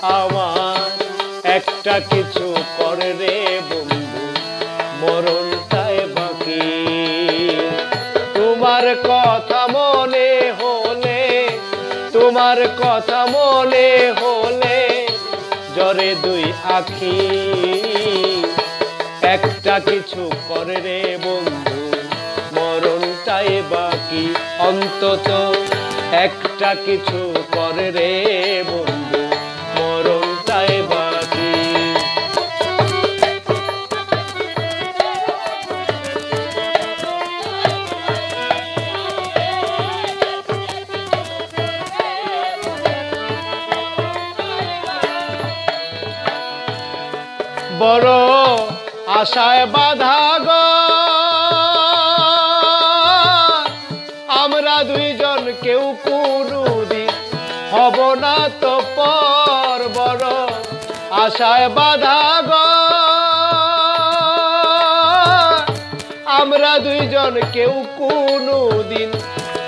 আমার একটা কিছু করে রে বন্ধু, মরণটাই বাকি। তোমার কথা মনে হলে, তোমার কথা মনে হলে জরে দুই আখি। একটা কিছু করে রে বন্ধু, মরণটাই বাকি। অন্তত একটা কিছু করে রে বন্ধু, মরণটাই বাকি। বড় আশায় বাধা গো আমরা দুইজন, কেউ কোনদিন হব না তো পর। বড় আশায় বাধা গো আমরা দুইজন, কেউ কোনদিন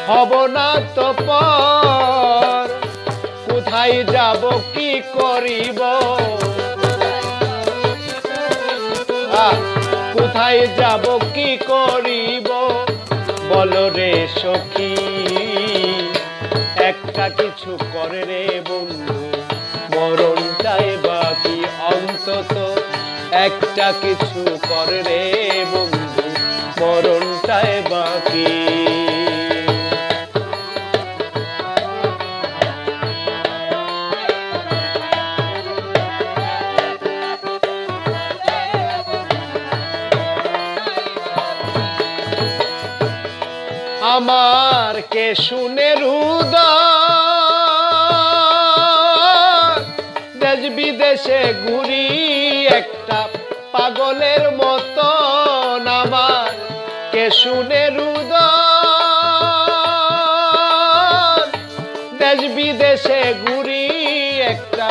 হব না তো পর। কোথায় যাব কি করিব, কোথায় যাব কি করিব বলো রে সখী। একটা কিছু করে রে বন্ধু, মরণটাই বাকি। অন্তত একটা কিছু করে রে বন্ধু, মরণটাই বাকি। আমার কে শুনে হৃদয়, দেশ বিদেশে ঘুরি একটা পাগলের মতন। আমার কে শুনে হৃদয়, দেশ বিদেশে ঘুরি একটা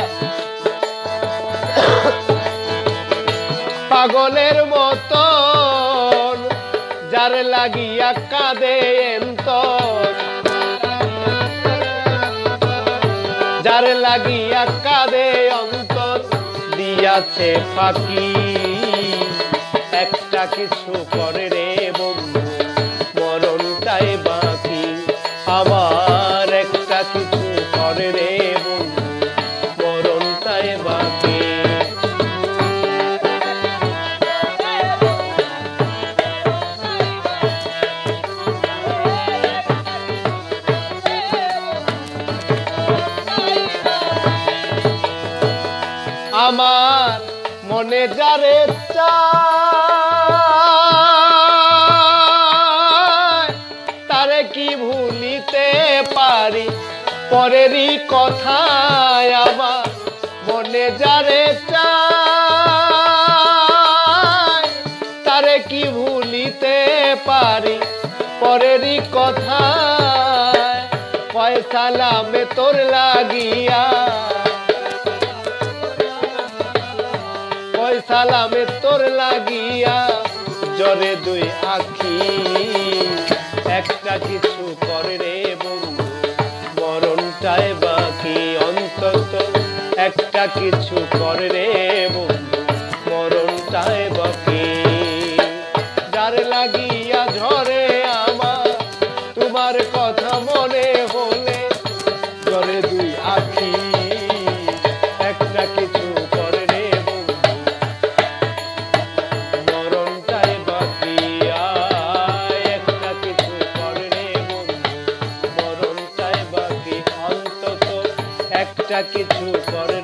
পাগলের মতন। যার লাগিয়া কাঁদে অন্তর, যার লাগিয়া কাঁদে অন্তর দিয়াছে ফাঁকি। একটা কিছু করে রে বন্ধু, মরণটাই বাকি। আমার একটা কিছু করে রে বন্ধু, মরণটাই বাকি। আমার মনে যারে চায়, তারে কি ভুলিতে পারি পরেরই কথায়। আমার মনে যারে চায়, তারে কি ভুলিতে পারি পরেরই কথায়। ফয়সালামে তোর লাগিয়া, সালামে তোর লাগিয়া জরে দুই আখি। একটা কিছু করে রে বন্ধু, মরণটাই বাকি। অন্তত একটা কিছু করে রে বন্ধু, মরণটাই বাকি। যার লাগিয়া ঝরে আমার, তোমার কথা মনে হলে জরে দুই আখি। একটা কিছু কিছু করে